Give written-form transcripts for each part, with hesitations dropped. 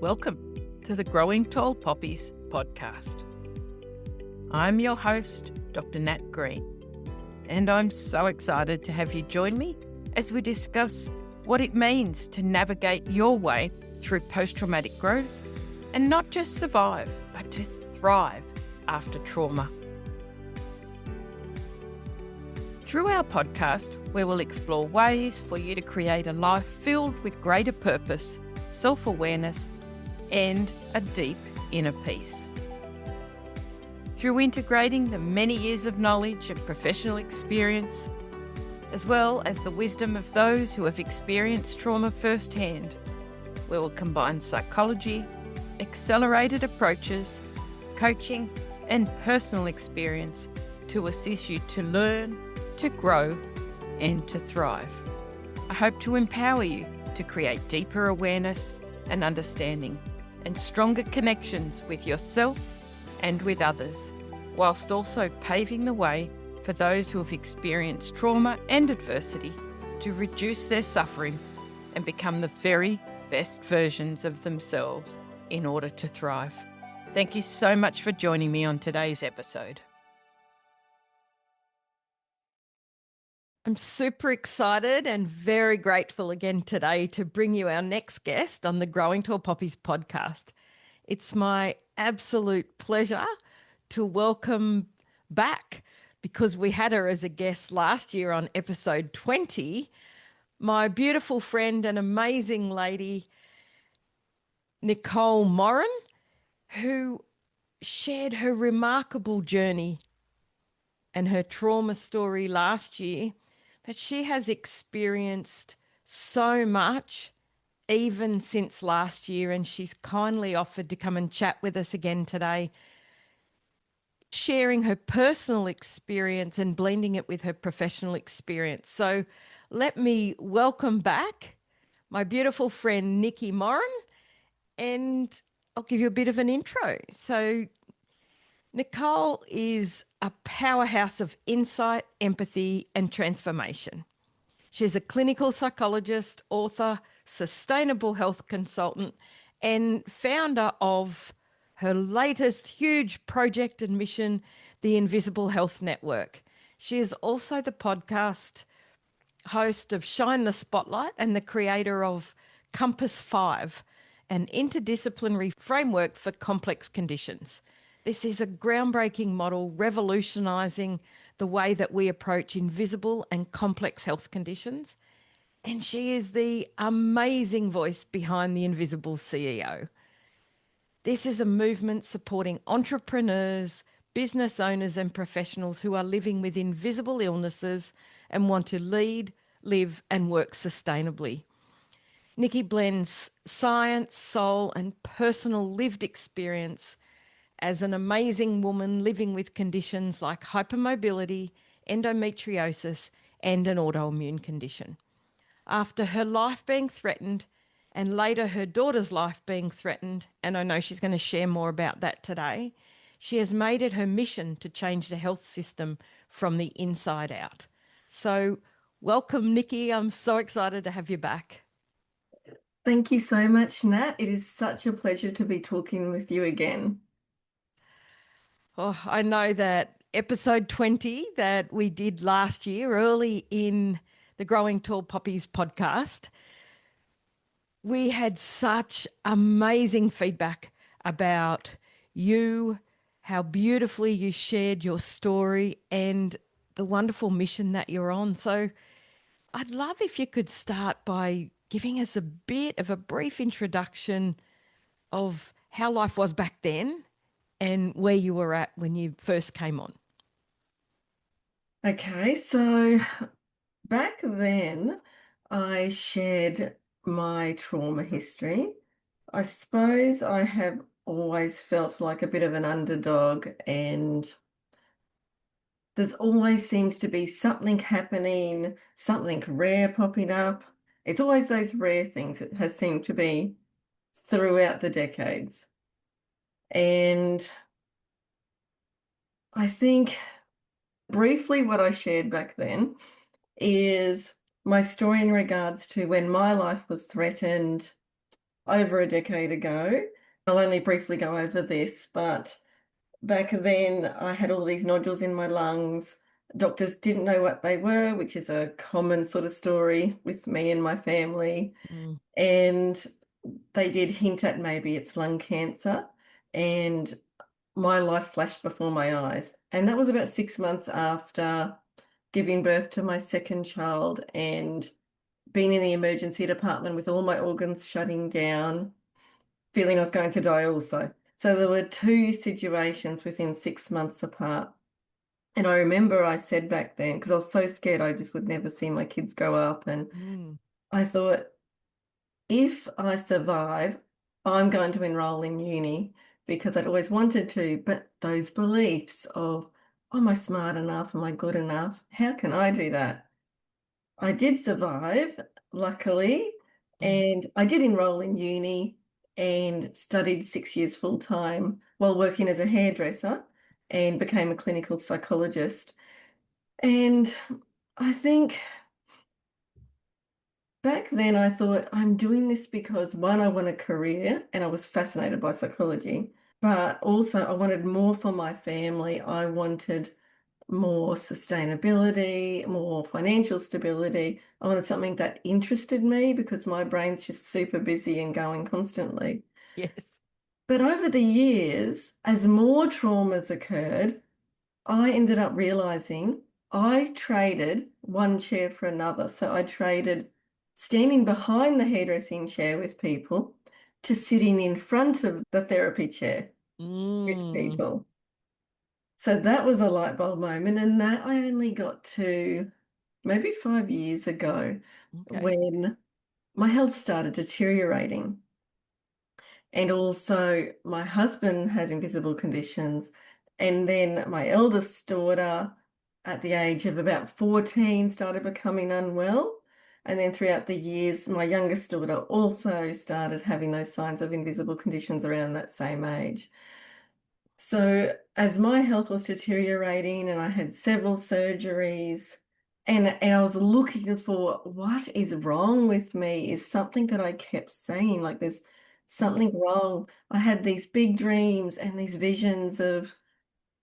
Welcome to the Growing Tall Poppies podcast. I'm your host, Dr. Nat Green, and I'm so excited to have you join me as we discuss what it means to navigate your way through post-traumatic growth and not just survive, but to thrive after trauma. Through our podcast, we will explore ways for you to create a life filled with greater purpose, self-awareness, and a deep inner peace. Through integrating the many years of knowledge and professional experience, as well as the wisdom of those who have experienced trauma firsthand, we will combine psychology, accelerated approaches, coaching, and personal experience to assist you to learn, to grow, and to thrive. I hope to empower you to create deeper awareness and understanding and stronger connections with yourself and with others, whilst also paving the way for those who have experienced trauma and adversity to reduce their suffering and become the very best versions of themselves in order to thrive. Thank you so much for joining me on today's episode. I'm super excited and very grateful again today to bring you our next guest on the Growing Tall Poppies podcast. It's my absolute pleasure to welcome back, because we had her as a guest last year on episode 20, my beautiful friend and amazing lady, Nichole Morrin, who shared her remarkable journey and her trauma story last year. But she has experienced so much even since last year, and she's kindly offered to come and chat with us again today, sharing her personal experience and blending it with her professional experience. So let me welcome back my beautiful friend, Nichole Morrin, and I'll give you a bit of an intro. So Nichole is a powerhouse of insight, empathy, and transformation. She's a clinical psychologist, author, sustainable health consultant, and founder of her latest huge project and mission, the Invisible Health Network. She is also the podcast host of Shine the Spotlight and the creator of Compass 5, an interdisciplinary framework for complex conditions. This is a groundbreaking model revolutionising the way that we approach invisible and complex health conditions. And she is the amazing voice behind the Invisible CEO. This is a movement supporting entrepreneurs, business owners and professionals who are living with invisible illnesses and want to lead, live and work sustainably. Nichi blends science, soul and personal lived experience as an amazing woman living with conditions like hypermobility, endometriosis, and an autoimmune condition. After her life being threatened, and later her daughter's life being threatened, and I know she's going to share more about that today, she has made it her mission to change the health system from the inside out. So welcome, Nichi. I'm so excited to have you back. Thank you so much, Nat. It is such a pleasure to be talking with you again. Oh, I know that episode 20 that we did last year, early in the Growing Tall Poppies podcast, we had such amazing feedback about you, how beautifully you shared your story and the wonderful mission that you're on. So I'd love if you could start by giving us a bit of a brief introduction of how life was back then and where you were at when you first came on. Okay, so back then I shared my trauma history. I suppose I have always felt like a bit of an underdog, and there's always seems to be something happening, something rare popping up. It's always those rare things that has seemed to be throughout the decades. And I think briefly what I shared back then is my story in regards to when my life was threatened over a decade ago. I'll only briefly go over this, but back then I had all these nodules in my lungs. Doctors didn't know what they were, which is a common sort of story with me and my family. Mm. And they did hint at maybe it's lung cancer. And my life flashed before my eyes. And that was about 6 months after giving birth to my second child and being in the emergency department with all my organs shutting down, feeling I was going to die also. So there were two situations within 6 months apart. And I remember I said back then, because I was so scared I just would never see my kids grow up. And Mm. I thought, if I survive, I'm going to enroll in uni because I'd always wanted to. But those beliefs of, am I smart enough? Am I good enough? How can I do that? I did survive, luckily, Mm. and I did enroll in uni and studied 6 years full time while working as a hairdresser and became a clinical psychologist. And I think back then I thought I'm doing this because one, I want a career and I was fascinated by psychology, but also I wanted more for my family. I wanted more sustainability, more financial stability. I wanted something that interested me because my brain's just super busy and going constantly. Yes. But over the years, as more traumas occurred, I ended up realizing I traded one chair for another. So I traded standing behind the hairdressing chair with people to sitting in front of the therapy chair with Mm. people. So that was a light bulb moment, and that I only got to maybe 5 years ago Okay. when my health started deteriorating. And also, my husband had invisible conditions. And then my eldest daughter, at the age of about 14, started becoming unwell. And then throughout the years, my youngest daughter also started having those signs of invisible conditions around that same age. So, as my health was deteriorating and I had several surgeries, and I was looking for what is wrong with me, is something that I kept saying, like there's Mm. something wrong. I had these big dreams and these visions of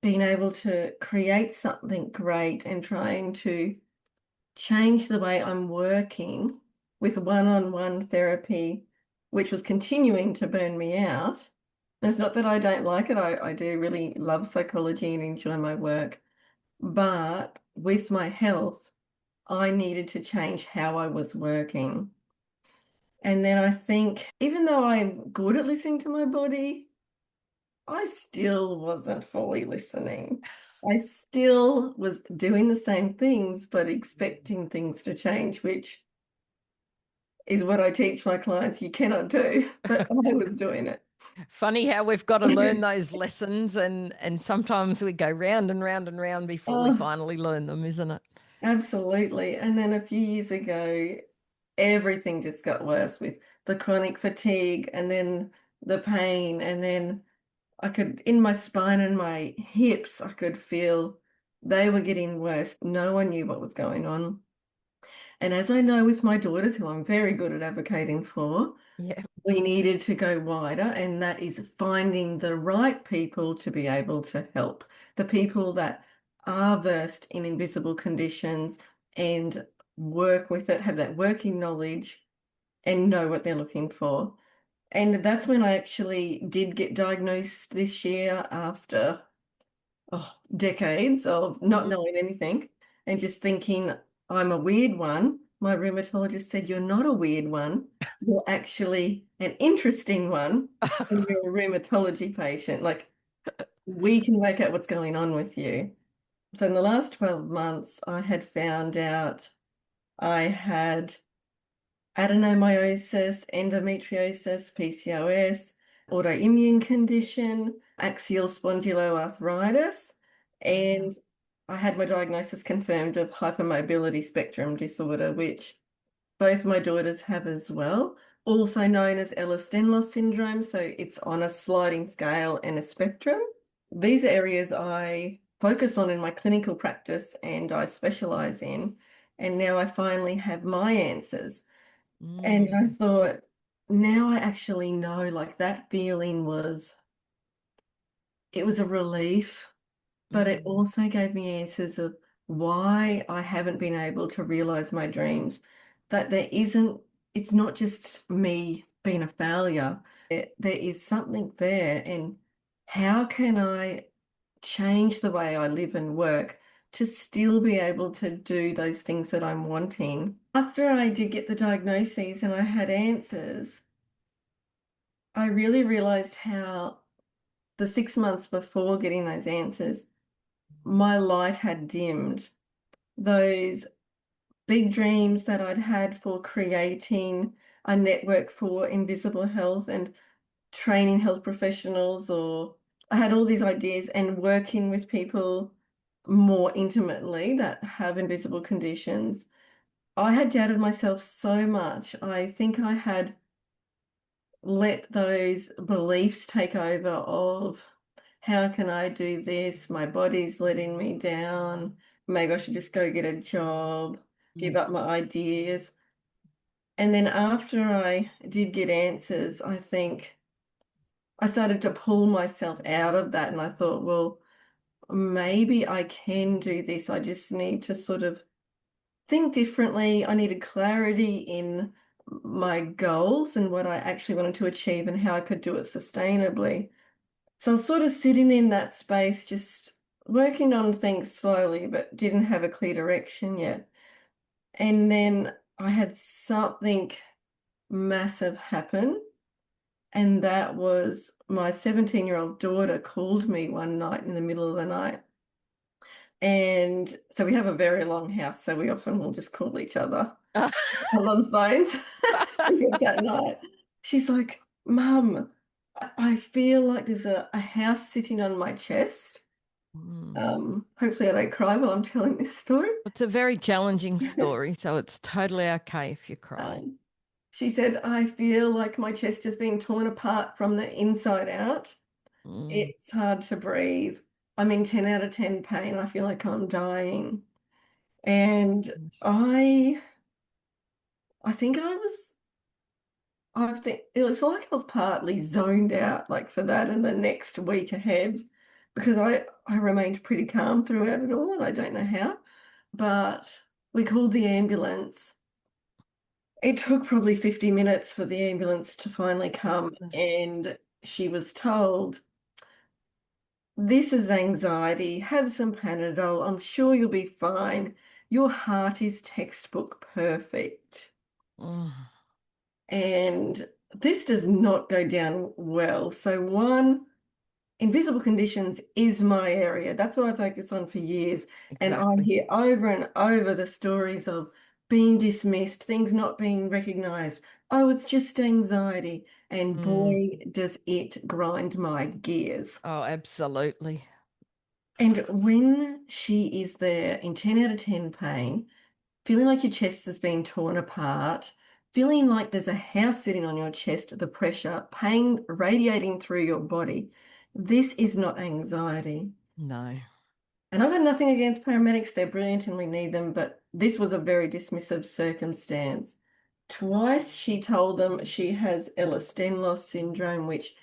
being able to create something great and trying to change the way I'm working with one-on-one therapy, which was continuing to burn me out. And it's not that I don't like it. I do really love psychology and enjoy my work. But with my health, I needed to change how I was working. And then I think, even though I'm good at listening to my body, I still wasn't fully listening. I still was doing the same things, but expecting things to change, which is what I teach my clients you cannot do, but I was doing it. Funny how we've got to learn those lessons, and sometimes we go round and round and round before we Oh, finally learn them, isn't it? absolutely. And then a few years ago, everything just got worse with the chronic fatigue and then the pain. And then I could, in my spine and my hips, I could feel they were getting worse. No one knew what was going on. And as I know with my daughters, who I'm very good at advocating for, Yeah. we needed to go wider, and that is finding the right people to be able to help. The people that are versed in invisible conditions and work with it, have that working knowledge, and know what they're looking for. And that's when I actually did get diagnosed this year after decades of not Mm. knowing anything and just thinking I'm a weird one. My rheumatologist said, "You're not a weird one. You're actually an interesting one. And you're a rheumatology patient. Like, we can work out what's going on with you." So, in the last 12 months, I had found out I had adenomyosis, endometriosis, PCOS, autoimmune condition, axial spondyloarthritis, Wow. and I had my diagnosis confirmed of hypermobility spectrum disorder, which both my daughters have as well, also known as Ehlers-Danlos syndrome. So it's on a sliding scale and a spectrum. These are areas I focus on in my clinical practice and I specialize in. And now I finally have my answers. And I Mm. thought, now I actually know like that feeling was, it was a relief, but it Mm, also gave me answers of why I haven't been able to realize my dreams. That there isn't, it's not just me being a failure. There is something there, and how can I change the way I live and work to still be able to do those things that I'm wanting? After I did get the diagnoses and I had answers, I really realized how the 6 months before getting those answers, my light had dimmed. Those big dreams that I'd had for creating a network for invisible health and training health professionals, or I had all these ideas and working with people more intimately that have invisible conditions. I had doubted myself so much. I think I had let those beliefs take over of how can I do this? My body's letting me down. Maybe I should just go get a job, give mm, up my ideas. And then after I did get answers, I think I started to pull myself out of that. And I thought, well, maybe I can do this. I just need to sort of think differently. I needed clarity in my goals and what I actually wanted to achieve and how I could do it sustainably. So I was sort of sitting in that space, just working on things slowly, but didn't have a clear direction yet. And then I had something massive happen, and that was my 17-year-old daughter called me one night in the middle of the night. And so we have a very long house, so we often will just call each other mm. on the phones. It's at night. She's like, Mum, I feel like there's a house sitting on my chest. Hopefully I don't cry while I'm telling this story. It's a very challenging story, so it's totally okay if you cry. Um, she said, I feel like my chest has been torn apart from the inside out. Mm, It's hard to breathe. I'm in 10 out of 10 pain. I feel like I'm dying. And yes. I think I think it was like I was partly zoned out like for that and the next week ahead because I remained pretty calm throughout it all and I don't know how. But we called the ambulance. It took probably 50 minutes for the ambulance to finally come, Goodness. and she was told, this is anxiety, have some Panadol, I'm sure you'll be fine. Your heart is textbook perfect. Mm, And this does not go down well. So, one, invisible conditions is my area. That's what I focus on for years. And I exactly. hear over and over the stories of being dismissed, things not being recognized. Oh, it's just anxiety. And Mm. boy, does it grind my gears. Oh, absolutely. And when she is there in 10 out of 10 pain, feeling like your chest has been torn apart, feeling like there's a house sitting on your chest, the pressure, pain radiating through your body, this is not anxiety. No. And I've got nothing against paramedics, they're brilliant and we need them, but this was a very dismissive circumstance. Twice she told them she has Ehlers-Danlos syndrome, which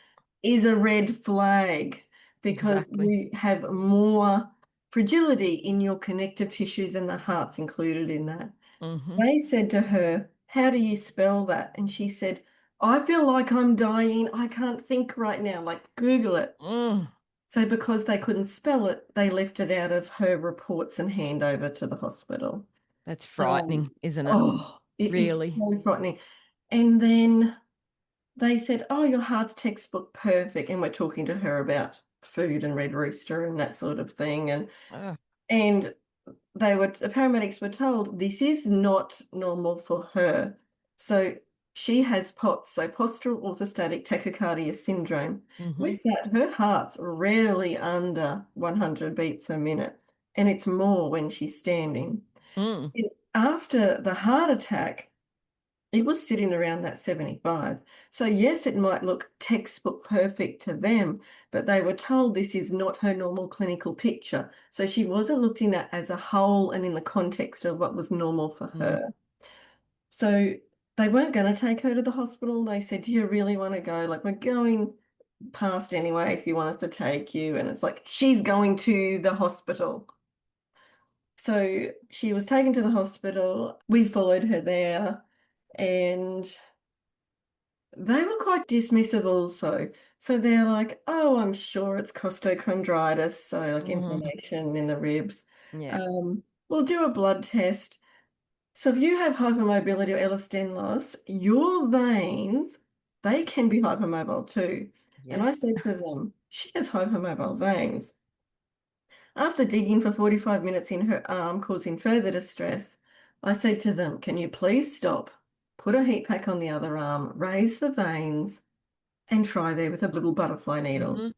is a red flag because Exactly. you have more fragility in your connective tissues and the heart's included in that. Mm-hmm. They said to her, how do you spell that? And she said, I feel like I'm dying. I can't think right now. Like, Google it. Mm. So because they couldn't spell it, they left it out of her reports and handover to the hospital. That's Um, frightening, isn't it? oh, it is Really? so frightening. And then they said, oh, your heart's textbook perfect. And we're talking to her about food and Red Rooster and that sort of thing. Oh. And the paramedics were told this is not normal for her. So she has POTS, so postural orthostatic tachycardia syndrome. Mm-hmm. With that, her heart's rarely under 100 beats a minute, and it's more when she's standing. Mm. And after the heart attack, it was sitting around that 75. So, yes, it might look textbook perfect to them, but they were told this is not her normal clinical picture. So, she wasn't looked at as a whole and in the context of what was normal for Mm. her. So, they weren't going to take her to the hospital. They said, "Do you really want to go? Like, we're going past anyway if you want us to take you." And it's like, she's going to the hospital. So she was taken to the hospital. We followed her there, and they were quite dismissive also. So they're like, "Oh, I'm sure it's costochondritis, so like Mm, inflammation in the ribs. yeah. We'll do a blood test." So if you have hypermobility or elastin loss, your veins, they can be hypermobile too. And I Yes. said to them, she has hypermobile veins. After digging for 45 minutes in her arm, causing further distress, I said to them, can you please stop, put a heat pack on the other arm, raise the veins, and try there with a little butterfly needle. Hmm.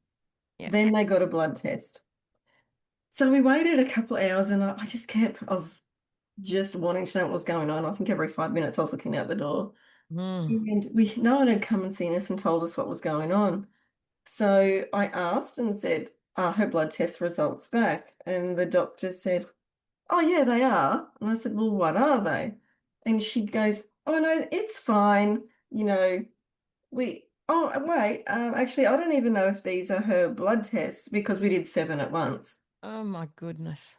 Yeah. Then they got a blood test. So we waited a couple of hours and I just kept, I was just wanting to know what was going on. I think every 5 minutes I was looking out the door. Mm. And no one had come and seen us and told us what was going on. So I asked and said, are her blood test results back? And the doctor said, oh, yeah, they are. And I said, well, what are they? And she goes, oh, no, it's fine. You know, oh, wait, actually, I don't even know if these are her blood tests because we did seven at once. Oh my goodness.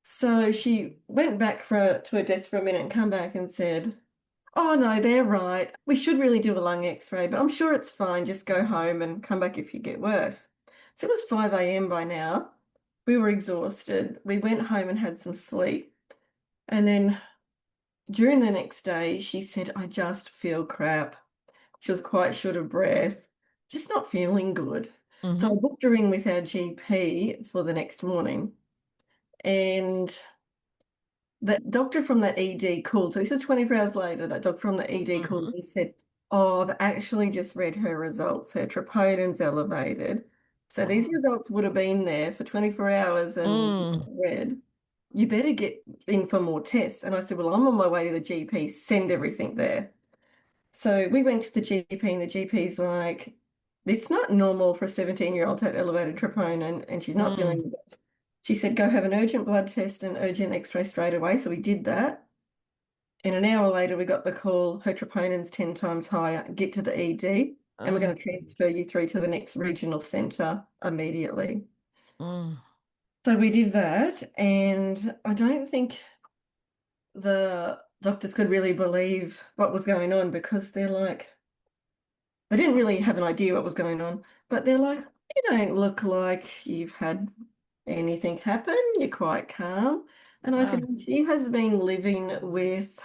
So she went back to her desk for a minute and come back and said, oh, no, they're right. We should really do a lung x-ray, but I'm sure it's fine. Just go home and come back if you get worse. So it was 5 a.m. by now. We were exhausted. We went home and had some sleep. And then during the next day, she said, I just feel crap. She was quite short of breath, just not feeling good. So I Hmm. booked her in with our GP for the next morning. And the doctor from the ED called. So this is 24 hours later. That doctor from the ED called Hmm. and said, oh, I've actually just read her results. Her troponins elevated. So these Wow. results would have been there for 24 hours and Mm. read, you better get in for more tests. And I said, well, I'm on my way to the GP. Send everything there. So we went to the GP and the GP's like, it's not normal for a 17-year-old to have elevated troponin and she's not feeling Mm. the best. She said, go have an urgent blood test and urgent x-ray straight away. So we did that. And an hour later, we got the call, her troponin's 10 times higher, get to the ED, and we're Oh. going to transfer you through to the next regional centre immediately. Mm. So we did that, and I don't think the doctors could really believe what was going on because they're like, they didn't really have an idea what was going on, but they're like, you don't look like you've had anything happen. You're quite calm. And I said, Oh. well, she has been living with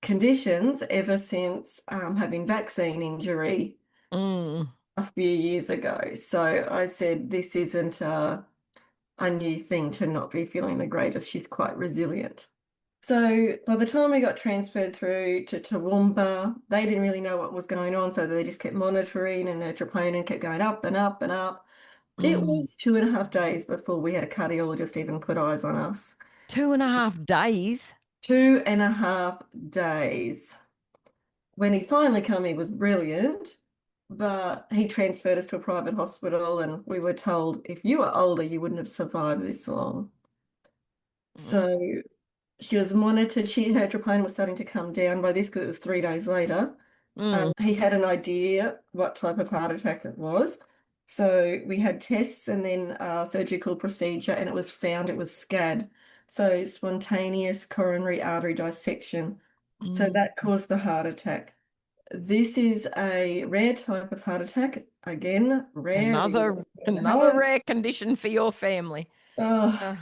conditions ever since having vaccine injury Mm. a few years ago. So I said, this isn't a new thing to not be feeling the greatest. She's quite resilient. So by the time we got transferred through to Toowoomba, they didn't really know what was going on. So they just kept monitoring and their troponin kept going up and up and up. It Mm. was 2.5 days before we had a cardiologist even put eyes on us. 2.5 days. 2.5 days. When he finally came, he was brilliant, but he transferred us to a private hospital, and we were told if you were older, you wouldn't have survived this long. Mm. So she was monitored. Her troponin was starting to come down by this because it was 3 days later. Mm. He had an idea what type of heart attack it was. So we had tests and then a surgical procedure, and it was found it was SCAD, so spontaneous coronary artery dissection. So Mm. that caused the heart attack. This is a rare type of heart attack. Again, rare. We Another never have another it. rare condition for your family. Oh, Uh,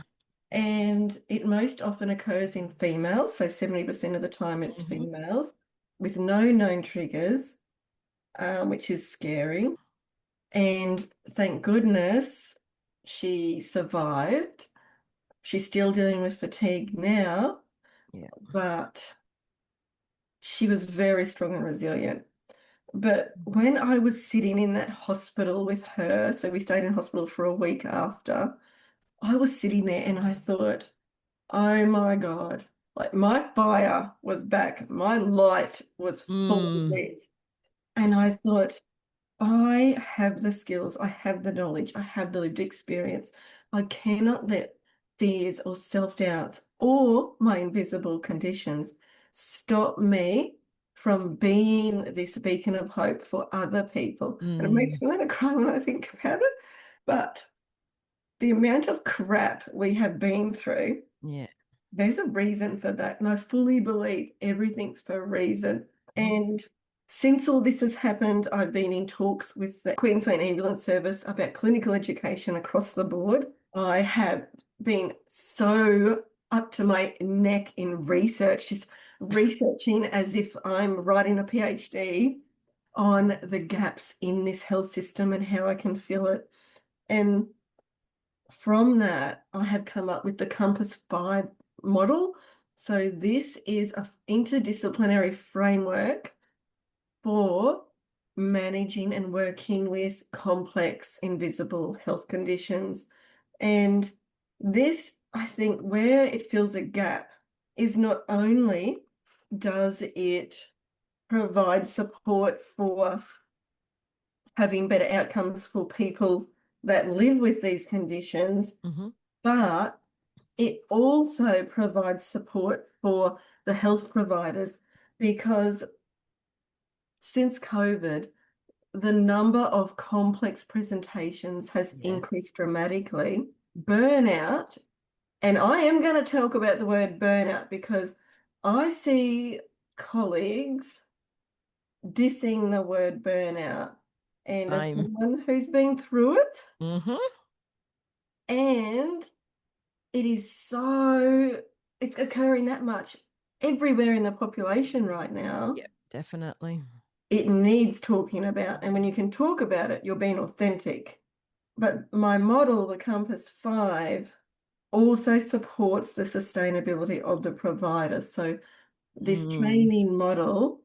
and it most often occurs in females. So 70% of the time it's mhm. females with no known triggers, which is scary. And thank goodness she survived. She's still dealing with fatigue now, Yeah. but she was very strong and resilient. But when I was sitting in that hospital with her, so we stayed in hospital for a week after, I was sitting there and I thought, oh my God, like my fire was back, my light was full Mm. lit. And I thought, I have the skills, I have the knowledge, I have the lived experience. I cannot let fears or self-doubts or my invisible conditions stop me from being this beacon of hope for other people. And it makes Mm. me want to cry when I think about it. But the amount of crap we have been through, Yeah. there's a reason for that. And I fully believe everything's for a reason. Mhm. And since all this has happened, I've been in talks with the Queensland Ambulance Service about clinical education across the board. I have been so up to my neck in research, just researching as if I'm writing a PhD on the gaps in this health system and how I can fill it. And from that, I have come up with the Compass 5 model. So this is an interdisciplinary framework for managing and working with complex invisible health conditions. And this, I think, where it fills a gap is not only does it provide support for having better outcomes for people that live with these conditions, Mhm. but it also provides support for the health providers because since COVID, the number of complex presentations has Yeah. increased dramatically. Burnout, and I am going to talk about the word burnout because I see colleagues dissing the word burnout. And as Same. someone who's been through it, Mhm. and it is so, it's occurring that much everywhere in the population right now. Yep, definitely. It needs talking about. And when you can talk about it, you're being authentic. But my model, the Compass 5, also supports the sustainability of the provider. So this Mm. training model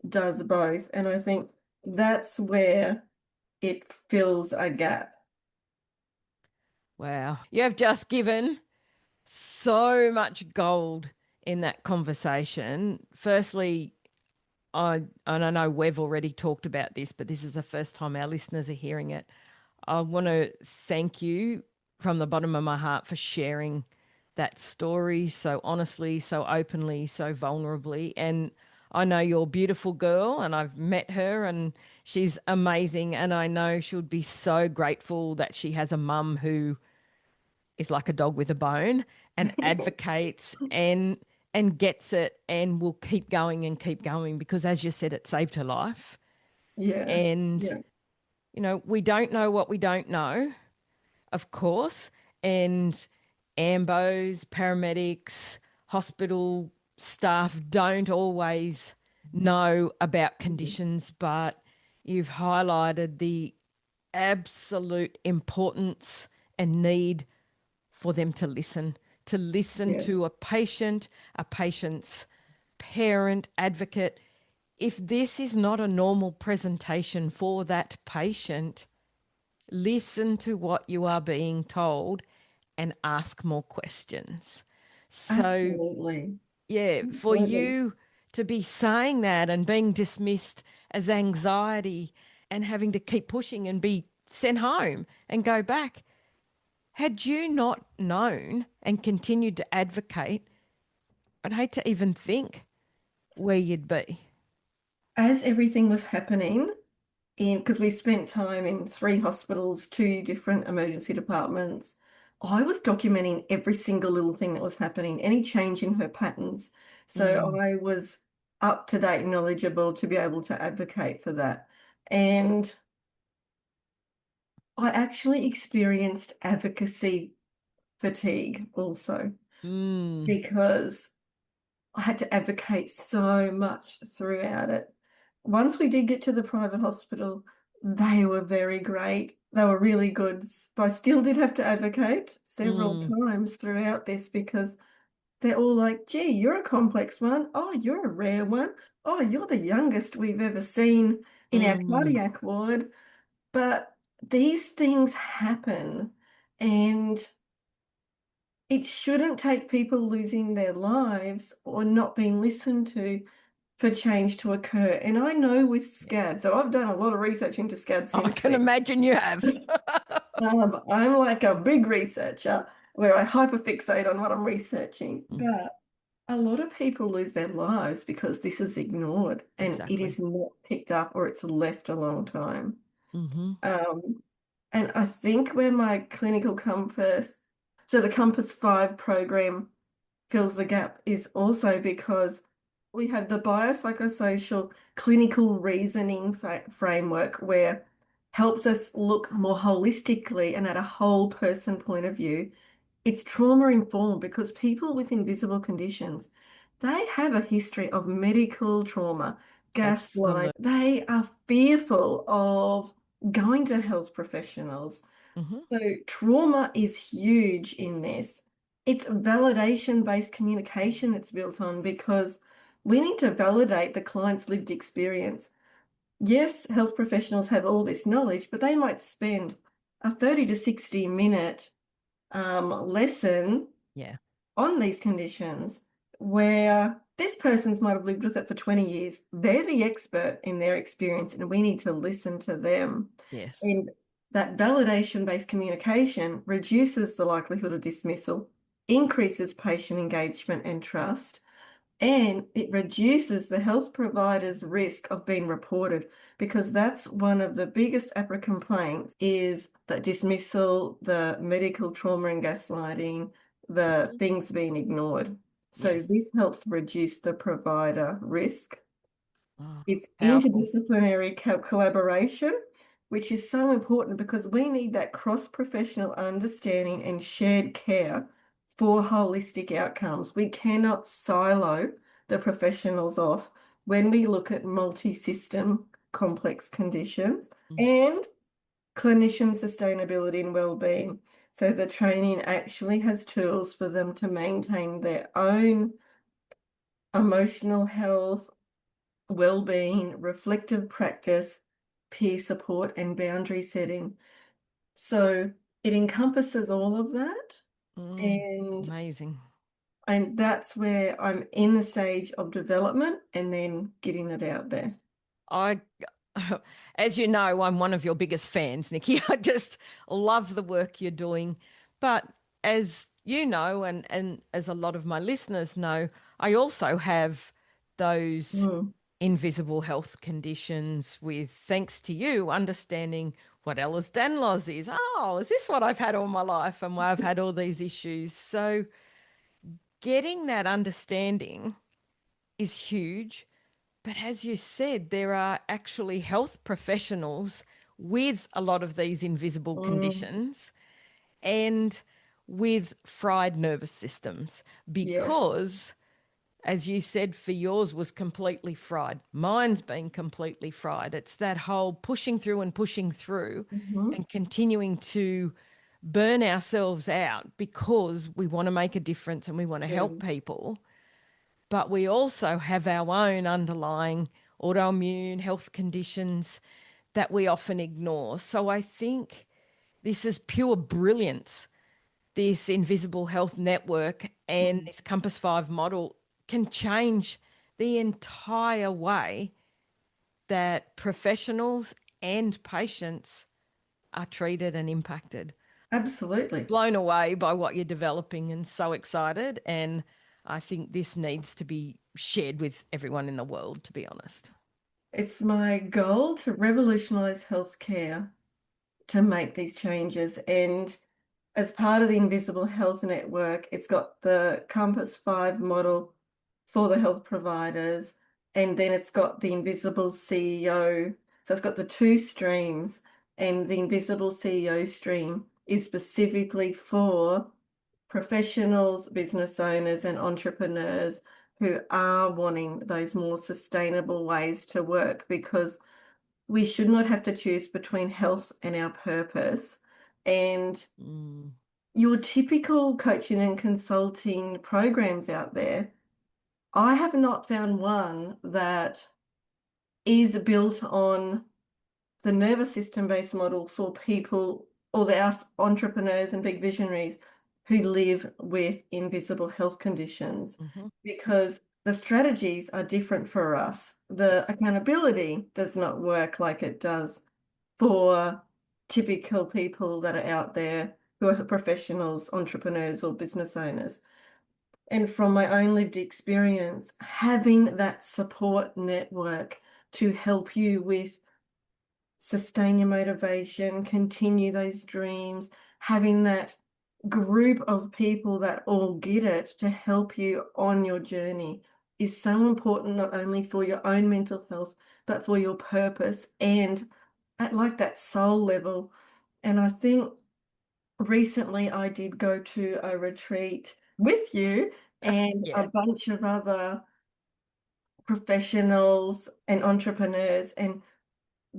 does both. And I think that's where it fills a gap. Wow. You have just given so much gold in that conversation. Firstly, and I know we've already talked about this, but this is the first time our listeners are hearing it. I want to thank you from the bottom of my heart for sharing that story so honestly, so openly, so vulnerably. And I know you're a beautiful girl, and I've met her, and she's amazing. And I know she would be so grateful that she has a mum who is like a dog with a bone and advocates and gets it and will keep going because as you said, it saved her life. Yeah. And Yeah. we don't know what we don't know, of course. And ambos, paramedics, hospital staff don't always know about conditions, but you've highlighted the absolute importance and need for them to listen to Yes. a patient's parent, advocate. If this is not a normal presentation for that patient, listen to what you are being told and ask more questions. So, Absolutely. yeah, for Absolutely. you to be saying that and being dismissed as anxiety and having to keep pushing and be sent home and go back, had you not known and continued to advocate, I'd hate to even think where you'd be. As everything was happening, because we spent time in three hospitals, two different emergency departments. I was documenting every single little thing that was happening, any change in her patterns. So Mm, I was up to date, knowledgeable to be able to advocate for that. And I actually experienced advocacy fatigue also mm, because I had to advocate so much throughout it. Once we did get to the private hospital, they were very great. They were really good. But I still did have to advocate several mm, times throughout this because they're all like, gee, you're a complex one. Oh, you're a rare one. Oh, you're the youngest we've ever seen in our mm. cardiac ward. But these things happen, and it shouldn't take people losing their lives or not being listened to for change to occur. And I know with SCAD, so I've done a lot of research into SCAD I since can then. imagine you have. I'm like a big researcher where I hyperfixate on what I'm researching. Mm, But A lot of people lose their lives because this is ignored and it Exactly. is not picked up or it's left a long time. Mm-hmm. Um, and I think where my clinical compass, so the Compass 5 program fills the gap is also because we have the biopsychosocial clinical reasoning framework where helps us look more holistically and at a whole person point of view. It's trauma informed because people with invisible conditions, they have a history of medical trauma, gaslight. Absolutely. They are fearful of going to health professionals. Mm-hmm. So trauma is huge in this. It's validation-based communication it's built on because we need to validate the client's lived experience. Yes, health professionals have all this knowledge, but they might spend a 30 to 60 minute lesson Yeah. on these conditions where this person's might have lived with it for 20 years. They're the expert in their experience, and we need to listen to them. Yes. And that validation-based communication reduces the likelihood of dismissal, increases patient engagement and trust, and it reduces the health provider's risk of being reported because that's one of the biggest APRA complaints is the dismissal, the medical trauma and gaslighting, the Mhm. things being ignored. So Yes. this helps reduce the provider risk. Oh, It's powerful. interdisciplinary collaboration, which is so important because we need that cross-professional understanding and shared care for holistic outcomes. We cannot silo the professionals off when we look at multi-system complex conditions Mm. and clinician sustainability and well-being. So the training actually has tools for them to maintain their own emotional health, well-being, reflective practice, peer support, and boundary setting. So it encompasses all of that. Mm. And Amazing. and that's where I'm in the stage of development and then getting it out there. I, as you know, I'm one of your biggest fans, Nikki. I just love the work you're doing. But as you know, and as a lot of my listeners know, I also have those Mm, invisible health conditions with, thanks to you, understanding what Ehlers-Danlos is. Oh, is this what I've had all my life and why I've had all these issues? So getting that understanding is huge. But as you said, there are actually health professionals with a lot of these invisible mm, conditions and with fried nervous systems yes. because, as you said, for yours was completely fried. Mine's been completely fried. It's that whole pushing through Mhm. and continuing to burn ourselves out because we want to make a difference and we want to help Yeah. people, but we also have our own underlying autoimmune health conditions that we often ignore. So I think this is pure brilliance. This invisible health network and Mm. this Compass 5 model can change the entire way that professionals and patients are treated and impacted. Absolutely. Blown away by what you're developing and so excited. And I think this needs to be shared with everyone in the world, to be honest. It's my goal to revolutionize healthcare to make these changes. And as part of the Invisible Health Network, it's got the Compass 5 model for the health providers, and then it's got the Invisible CEO. So it's got the two streams, and the Invisible CEO stream is specifically for professionals, business owners, and entrepreneurs who are wanting those more sustainable ways to work because we should not have to choose between health and our purpose. And Mm, your typical coaching and consulting programs out there, I have not found one that is built on the nervous system based model for people or the us entrepreneurs and big visionaries who live with invisible health conditions hmm. because the strategies are different for us. The Yes. accountability does not work like it does for typical people that are out there who are professionals, entrepreneurs, or business owners. And from my own lived experience, having that support network to help you with sustain your motivation, continue those dreams, having that group of people that all get it to help you on your journey is so important, not only for your own mental health, but for your purpose and at like that soul level. And I think recently I did go to a retreat with you and a Yeah, bunch of other professionals and entrepreneurs, and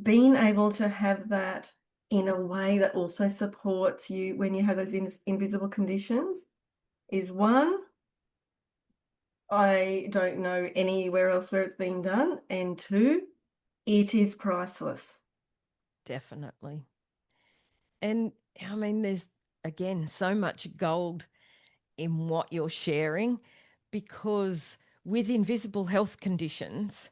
being able to have that in a way that also supports you when you have those invisible conditions is one, I don't know anywhere else where it's been done, and two, it is priceless. definitely. And I mean, there's again so much gold in what you're sharing because with invisible health conditions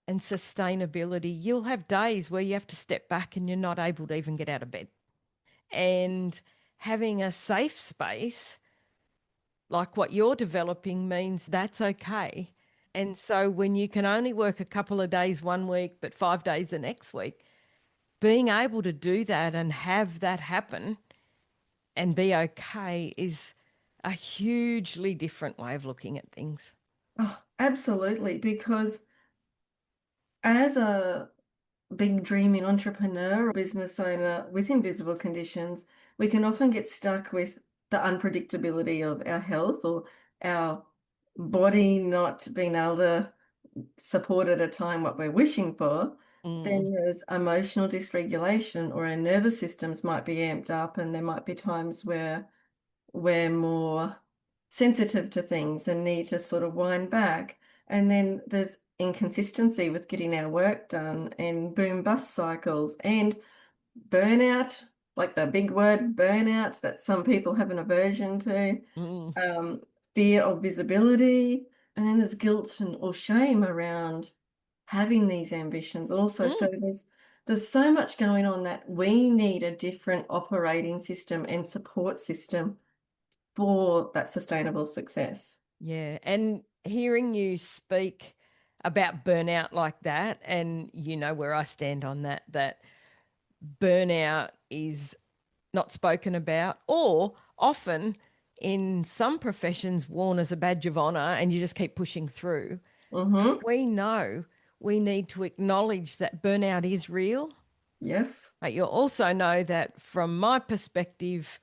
and sustainability, you'll have days where you have to step back and you're not able to even get out of bed. And having a safe space like what you're developing means that's okay. And so when you can only work a couple of days one week, but 5 days the next week, being able to do that and have that happen and be okay is a hugely different way of looking at things. Oh, absolutely, because as a big dreaming entrepreneur or business owner with invisible conditions, we can often get stuck with the unpredictability of our health or our body not being able to support at a time what we're wishing for. Mm, Then there's emotional dysregulation, or our nervous systems might be amped up, and there might be times where we're more sensitive to things and need to sort of wind back. And then there's inconsistency with getting our work done, and boom bust cycles and burnout, like the big word burnout that some people have an aversion to, mm, um, fear of visibility, and then there's guilt and or shame around having these ambitions also. So mm. there's so much going on that we need a different operating system and support system for that sustainable success. Yeah. And hearing you speak about burnout like that, and you know where I stand on that, that burnout is not spoken about, or often in some professions worn as a badge of honor, and you just keep pushing through. Mm-hmm. We know we need to acknowledge that burnout is real. Yes. But you'll also know that from my perspective,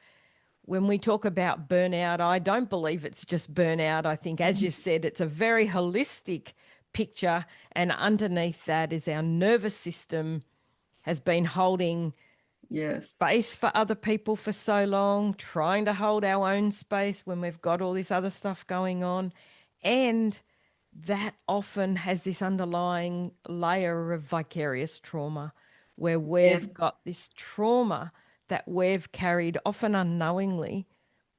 when we talk about burnout, I don't believe it's just burnout. I think, as Mhm. you've said, it's a very holistic picture. And underneath that is our nervous system has been holding Yes. space for other people for so long, trying to hold our own space when we've got all this other stuff going on. And that often has this underlying layer of vicarious trauma where we've Yes. got this trauma that we've carried often unknowingly,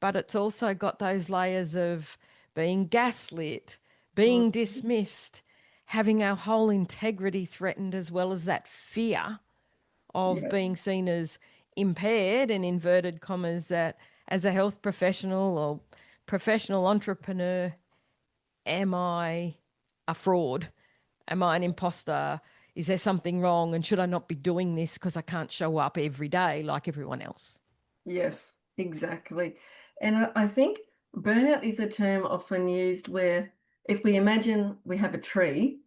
but it's also got those layers of being gaslit, being Mhm. dismissed, having our whole integrity threatened, as well as that fear of Yeah. being seen as impaired and inverted commas that as a health professional or professional entrepreneur, am I a fraud? Am I an imposter? Is there something wrong? And should I not be doing this because I can't show up every day like everyone else? Yes, exactly. And I think burnout is a term often used where if we imagine we have a tree,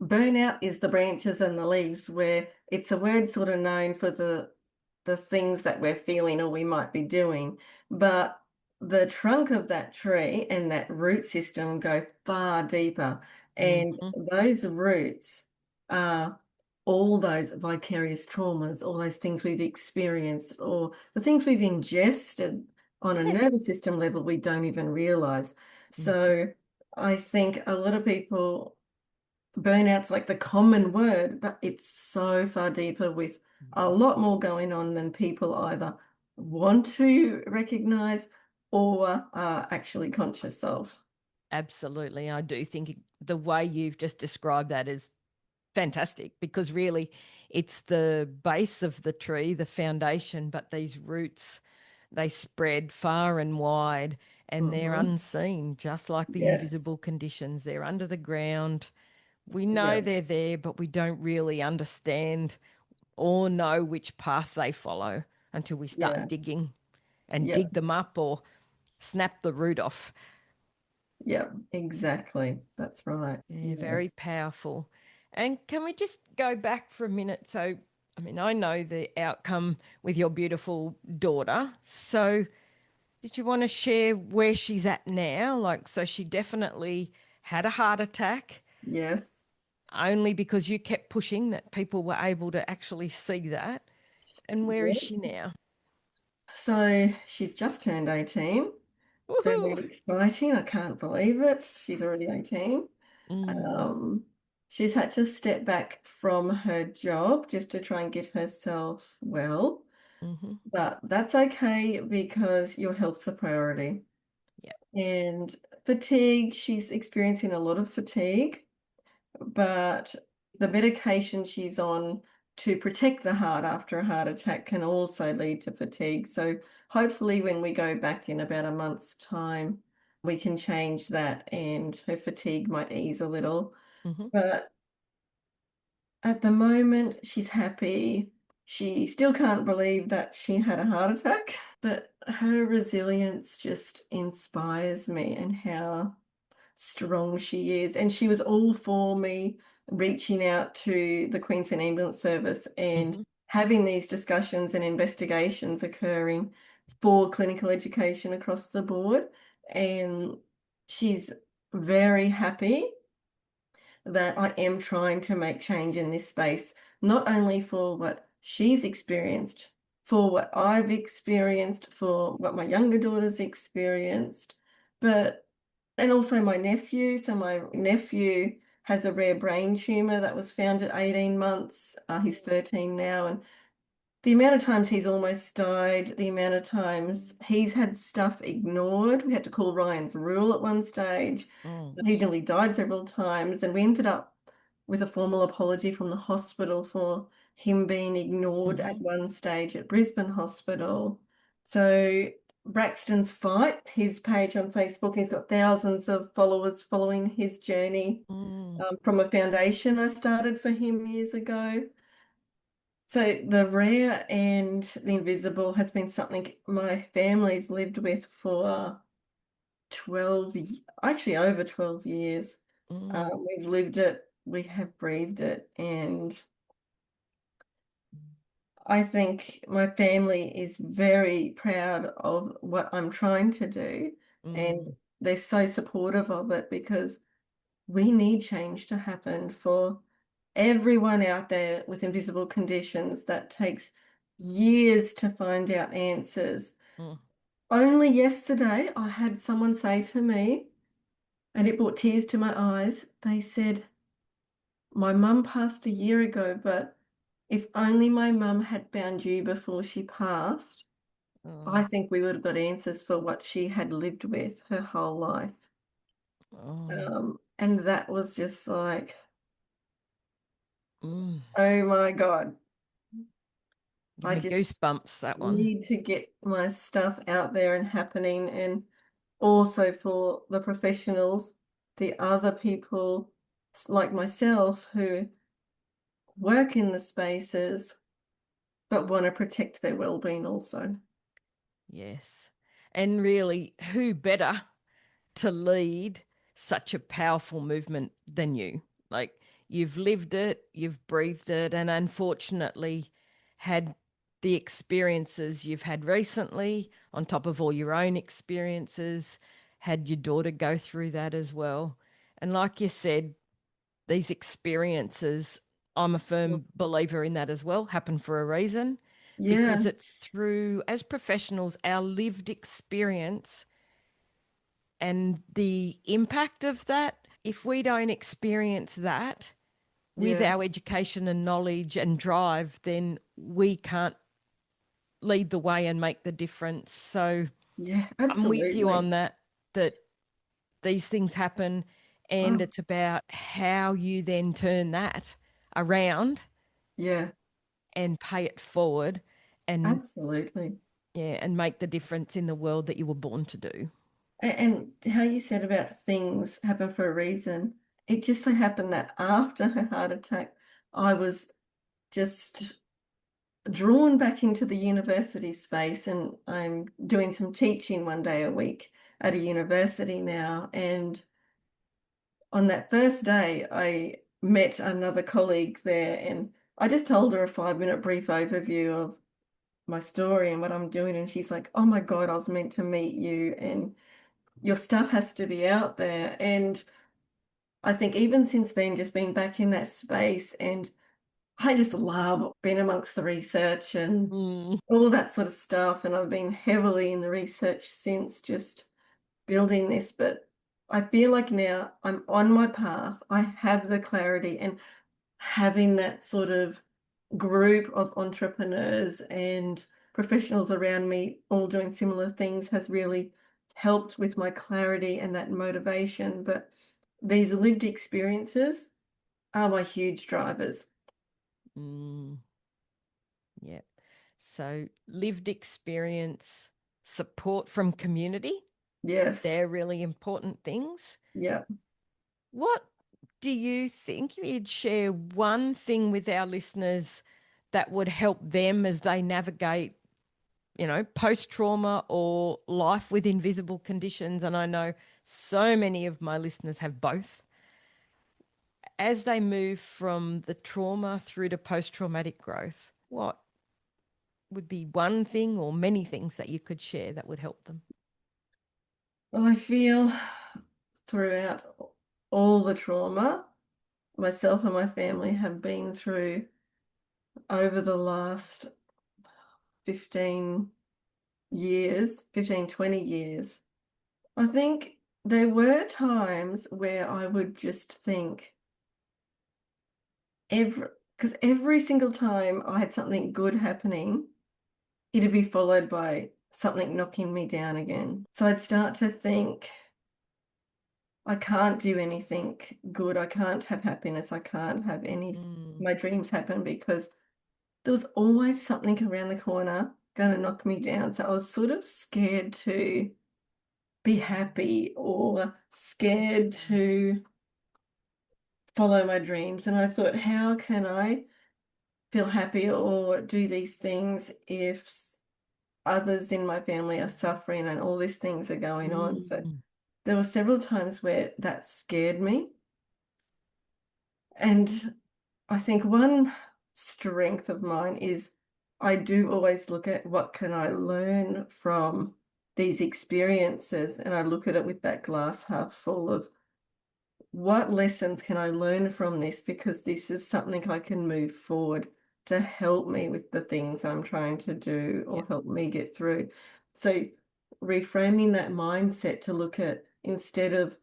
burnout is the branches and the leaves, where it's a word sort of known for the things that we're feeling or we might be doing. But the trunk of that tree and that root system go far deeper. And Mm-hmm. those roots are all those vicarious traumas, all those things we've experienced, or the things we've ingested on a Yes. nervous system level we don't even realize. Mm-hmm. So I think a lot of people, burnout's like the common word, but it's so far deeper with a lot more going on than people either want to recognize or are actually conscious of. Absolutely. I do think the way you've just described that is fantastic because really it's the base of the tree, the foundation, but these roots, they spread far and wide. and they're Hmm. unseen, just like the Yes. invisible conditions. They're under the ground. We know Yeah. they're there, but we don't really understand or know which path they follow until we start Yeah. digging and Yeah. dig them up or snap the root off. Yeah. Exactly. That's right. Yeah, very Yes. powerful. And can we just go back for a minute? So, I mean, I know the outcome with your beautiful daughter. So, did you want to share where she's at now? Like, so she definitely had a heart attack Yes. only because you kept pushing that people were able to actually see that. And where is she Yes. now? So she's just turned 18. Very Woohoo! exciting. I can't believe it. She's already 18. Mm, Um, she's had to step back from her job just to try and get herself well. mm-hmm. But that's okay because your health's a priority. Yeah. And fatigue, she's experiencing a lot of fatigue, but the medication she's on to protect the heart after a heart attack can also lead to fatigue. So hopefully when we go back in about a month's time, we can change that and her fatigue might ease a little. Mm-hmm. But at the moment, she's happy. She still can't believe that she had a heart attack, but her resilience just inspires me and how strong she is. And she was all for me reaching out to the Queensland Ambulance Service and Mm-hmm. having these discussions and investigations occurring for clinical education across the board. And she's very happy that I am trying to make change in this space, not only for what she's experienced, for what I've experienced, for what my younger daughter's experienced, but and also my nephew. So my nephew has a rare brain tumor that was found at 18 months. He's 13 now, and the amount of times he's almost died, the amount of times he's had stuff ignored. We had to call Ryan's rule at one stage. Oh. He nearly died several times, and we ended up with a formal apology from the hospital for him being ignored Mm-hmm. at one stage at Brisbane Hospital. So Braxton's Fight, his page on Facebook, he's got thousands of followers following his journey Mm, from a foundation I started for him years ago. So the rare and the invisible has been something my family's lived with for actually over 12 years. mm, We've lived it, we have breathed it, and I think my family is very proud of what I'm trying to do, and mm, they're so supportive of it because we need change to happen for everyone out there with invisible conditions that takes years to find out answers. mm. Only yesterday, I had someone say to me, and it brought tears to my eyes. They said, my mum passed a year ago, but if only my mum had found you before she passed, I Oh, think we would have got answers for what she had lived with her whole life. oh, And that was just like, mm. oh my God, Give I me just goosebumps, that one. need to get my stuff out there and happening. And also for the professionals, the other people like myself who work in the spaces but want to protect their well-being also. Yes. And really, who better to lead such a powerful movement than you? Like, you've lived it, you've breathed it, and unfortunately had the experiences you've had recently, on top of all your own experiences, had your daughter go through that as well. And like you said, these experiences, I'm a firm believer in that as well, happen for a reason because Yeah, it's through, as professionals, our lived experience and the impact of that. If we don't experience that with yeah, our education and knowledge and drive, then we can't lead the way and make the difference. So yeah, I'm with you absolutely. on that, that these things happen. And Oh, it's about how you then turn that around yeah, and pay it forward and absolutely. yeah, and make the difference in the world that you were born to do. And how you said about things happen for a reason. It just so happened that after her heart attack, I was just drawn back into the university space, and I'm doing some teaching one day a week at a university now. And on that first day, I met another colleague there, and I just told her a 5-minute brief overview of my story and what I'm doing. And she's like, "Oh my God, I was meant to meet you, and your stuff has to be out there." And I think even since then, just being back in that space, and I just love being amongst the research and Mm, all that sort of stuff. And I've been heavily in the research since, just building this. But I feel like now I'm on my path. I have the clarity, and having that sort of group of entrepreneurs and professionals around me all doing similar things has really helped with my clarity and that motivation. But these lived experiences are my huge drivers. mm, yeah. So lived experience, support from community, Yes. they're really important things. Yeah. What do you think you'd share one thing with our listeners that would help them as they navigate, post trauma or life with invisible conditions? And I know so many of my listeners have both. As they move from the trauma through to post traumatic growth, what would be one thing or many things that you could share that would help them? Well, I feel throughout all the trauma myself and my family have been through over the last 15 years, 15, 20 years, I think there were times where I would just think every, because every single time I had something good happening, it'd be followed by something knocking me down again. So I'd start to think, I can't do anything good. I can't have happiness. I can't have any Mm, my dreams happen because there was always something around the corner going to knock me down. So I was sort of scared to be happy or scared to follow my dreams. And I thought, how can I feel happy or do these things if others in my family are suffering and all these things are going on? So mm, there were several times where that scared me. And I think one strength of mine is I do always look at what can I learn from these experiences, and I look at it with that glass half full of what lessons can I learn from this, because this is something I can move forward to help me with the things I'm trying to do yeah. or help me get through. So reframing that mindset to look at, instead of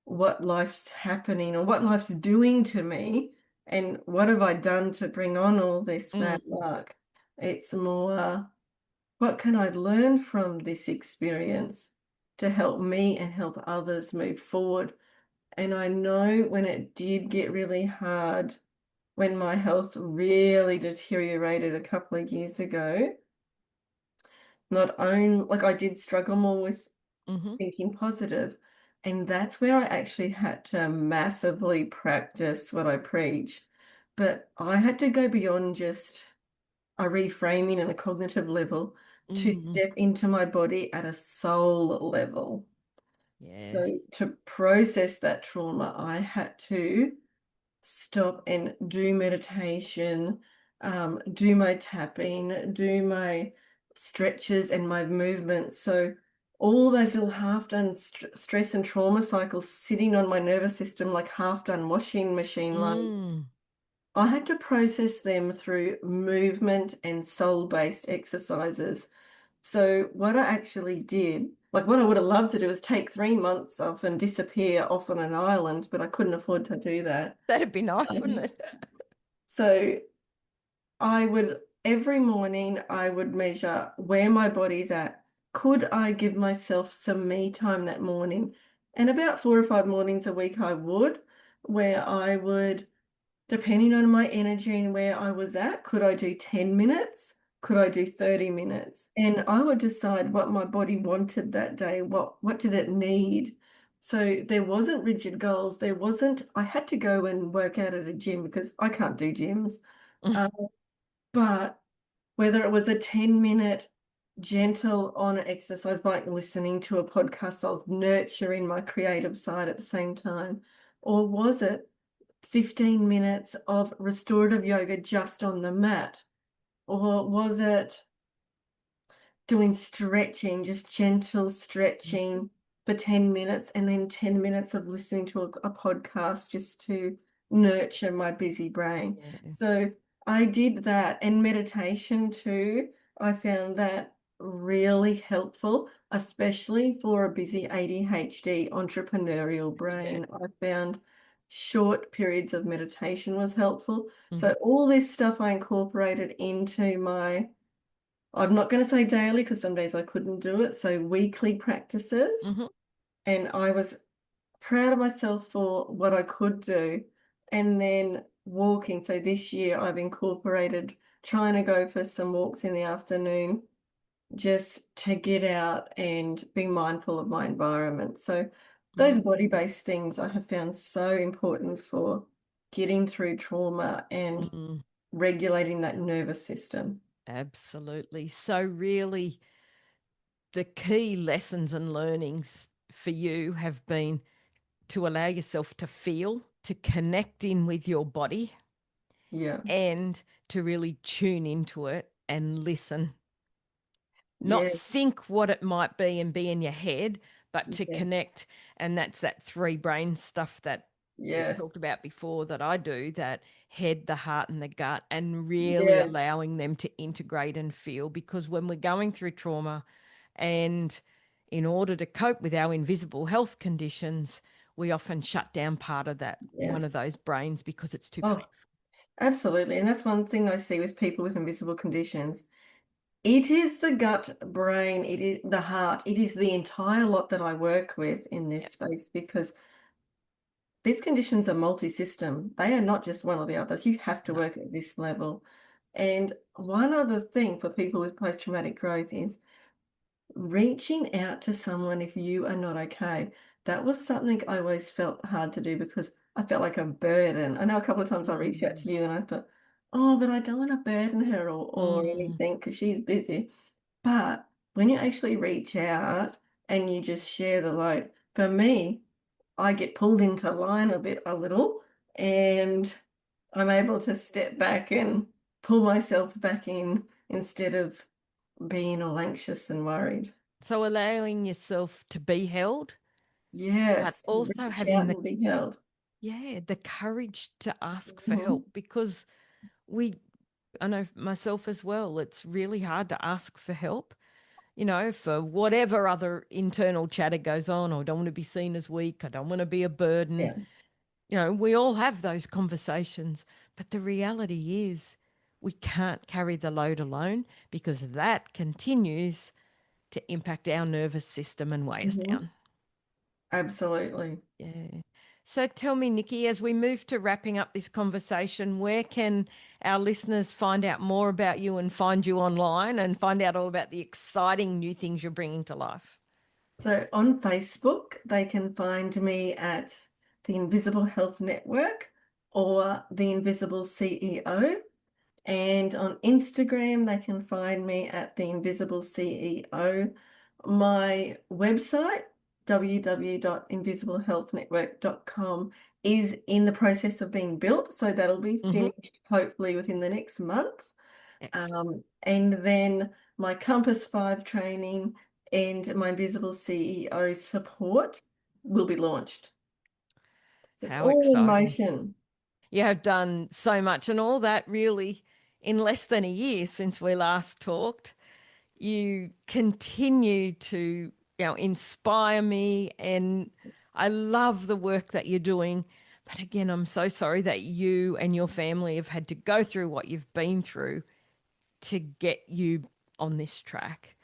what life's happening or what life's doing to me and what have I done to bring on all this bad Mm, luck. It's more, what can I learn from this experience to help me and help others move forward? And I know when it did get really hard, when my health really deteriorated a couple of years ago, not only like I did struggle more with mm-hmm. thinking positive. And that's where I actually had to massively practice what I preach. But I had to go beyond just a reframing and a cognitive level to Mm, step into my body at a soul level. So yes. to process that trauma, I had to stop and do meditation, do my tapping, do my stretches and my movements. So all those little half done stress and trauma cycles sitting on my nervous system like half done washing machine line, Mm. I had to process them through movement and soul based exercises. So what I actually did, like what I would have loved to do, is take 3 months off and disappear off on an island, but I couldn't afford to do that. That'd be nice, wouldn't Um, it? So I would, every morning, I would measure where my body's at. Could I give myself some me time that morning? And about 4 or 5 mornings a week, I would, where I would, depending on my energy and where I was at, could I do 10 minutes? could I do 30 minutes? And I would decide what my body wanted that day, what did it need. So there wasn't rigid goals. There wasn't, I had to go and work out at a gym because I can't do gyms. Uh, but whether it was a 10-minute gentle on exercise by listening to a podcast, I was nurturing my creative side at the same time. Or was it 15 minutes of restorative yoga just on the mat? Or was it doing stretching, just gentle stretching for 10 minutes and then 10 minutes of listening to a podcast just to nurture my busy brain? Yeah. So I did that, and meditation too. I found that really helpful, especially for a busy ADHD entrepreneurial Yeah. brain. I found short periods of meditation was helpful. Mm-hmm. So all this stuff I incorporated into my, I'm not going to say daily because some days I couldn't do it. So weekly practices. Mm-hmm. And I was proud of myself for what I could do. And then walking. So this year I've incorporated trying to go for some walks in the afternoon just to get out and be mindful of my environment. So those body-based things I have found so important for getting through trauma and Mm-hmm. regulating that nervous system. Absolutely. So, really, the key lessons and learnings for you have been to allow yourself to feel, to connect in with your body, Yeah. and to really tune into it and listen. Not Yeah. think what it might be and be in your head, but to Yeah. connect. And that's that three brain stuff that we've Yes. talked about before that I do, that head, the heart, and the gut, and really Yes. allowing them to integrate and feel. Because when we're going through trauma, and in order to cope with our invisible health conditions, we often shut down part of that, one of Yes. those brains, because it's too Oh, painful. absolutely. And that's one thing I see with people with invisible conditions. It is the gut, brain, it is the heart, it is the entire lot that I work with in this Yeah. space because these conditions are multi-system. They are not just one or the others. You have to No. work at this level. And one other thing for people with post-traumatic growth is reaching out to someone if you are not okay. That was something I always felt hard to do because I felt like a burden. I know a couple of times I reached out Mm, to you and I thought, oh, but I don't want to burden her or mm. anything because she's busy. But when you actually reach out and you just share the load, for me, I get pulled into line a little, and I'm able to step back and pull myself back in instead of being all anxious and worried. So allowing yourself to be held, but Yes, to also reach having out the, and be held. yeah, the courage to ask for Mhm. help, because we, I know myself as well, it's really hard to ask for help, for whatever other internal chatter goes on. Or I don't want to be seen as weak. I don't want to be a burden. Yeah. We all have those conversations, but the reality is we can't carry the load alone, because that continues to impact our nervous system and weigh us Mhm. down. Absolutely. Yeah. So tell me, Nichi, as we move to wrapping up this conversation, where can our listeners find out more about you and find you online and find out all about the exciting new things you're bringing to life? So on Facebook, they can find me at the Invisible Health Network or the Invisible CEO. And on Instagram, they can find me at the Invisible CEO. My website, www.invisiblehealthnetwork.com, is in the process of being built. So that'll be Mm-hmm. finished hopefully within the next month. Excellent. And then my Compass 5 training and my Invisible CEO support will be launched. So it's How all in exciting. motion. You have done so much, and all that really in less than a year since we last talked. You continue to, inspire me, and I love the work that you're doing. But again, I'm so sorry that you and your family have had to go through what you've been through to get you on this track.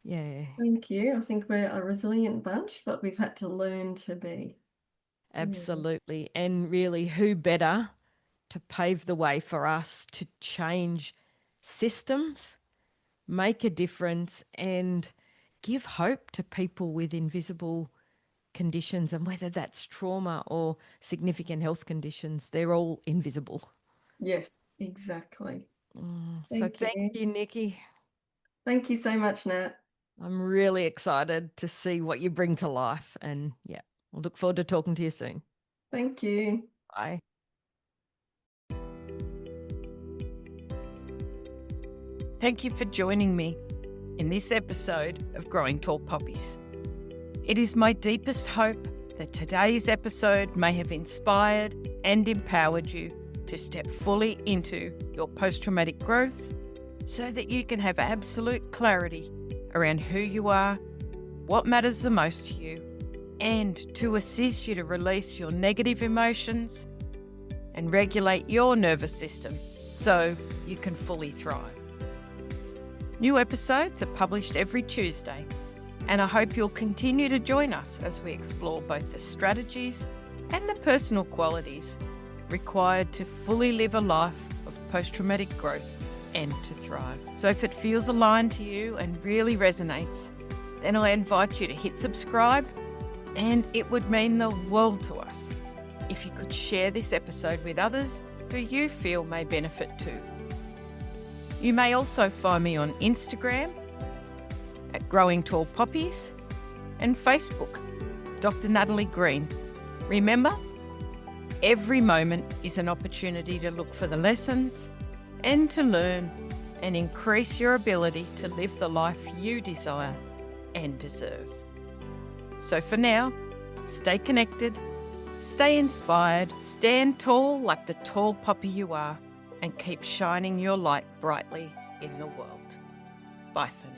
Yeah, Thank you. I think we're a resilient bunch, but we've had to learn to be. Yeah. absolutely. And really, who better to pave the way for us to change systems make a difference, and give hope to people with invisible conditions. And whether that's trauma or significant health conditions, they're all invisible. Yes, exactly. So Thank thank you. you, Nichi. Thank you so much, Nat. I'm really excited to see what you bring to life. And yeah, I'll look forward to talking to you soon. Thank you. Bye. Thank you for joining me in this episode of Growing Tall Poppies. It is my deepest hope that today's episode may have inspired and empowered you to step fully into your post-traumatic growth so that you can have absolute clarity around who you are, what matters the most to you, and to assist you to release your negative emotions and regulate your nervous system so you can fully thrive. New episodes are published every Tuesday, and I hope you'll continue to join us as we explore both the strategies and the personal qualities required to fully live a life of post-traumatic growth and to thrive. So if it feels aligned to you and really resonates, then I invite you to hit subscribe, and it would mean the world to us if you could share this episode with others who you feel may benefit too. You may also find me on Instagram at Growing Tall Poppies and Facebook, Dr. Natalie Green. Remember, every moment is an opportunity to look for the lessons and to learn and increase your ability to live the life you desire and deserve. So for now, stay connected, stay inspired, stand tall like the tall poppy you are, and keep shining your light brightly in the world. Bye for now.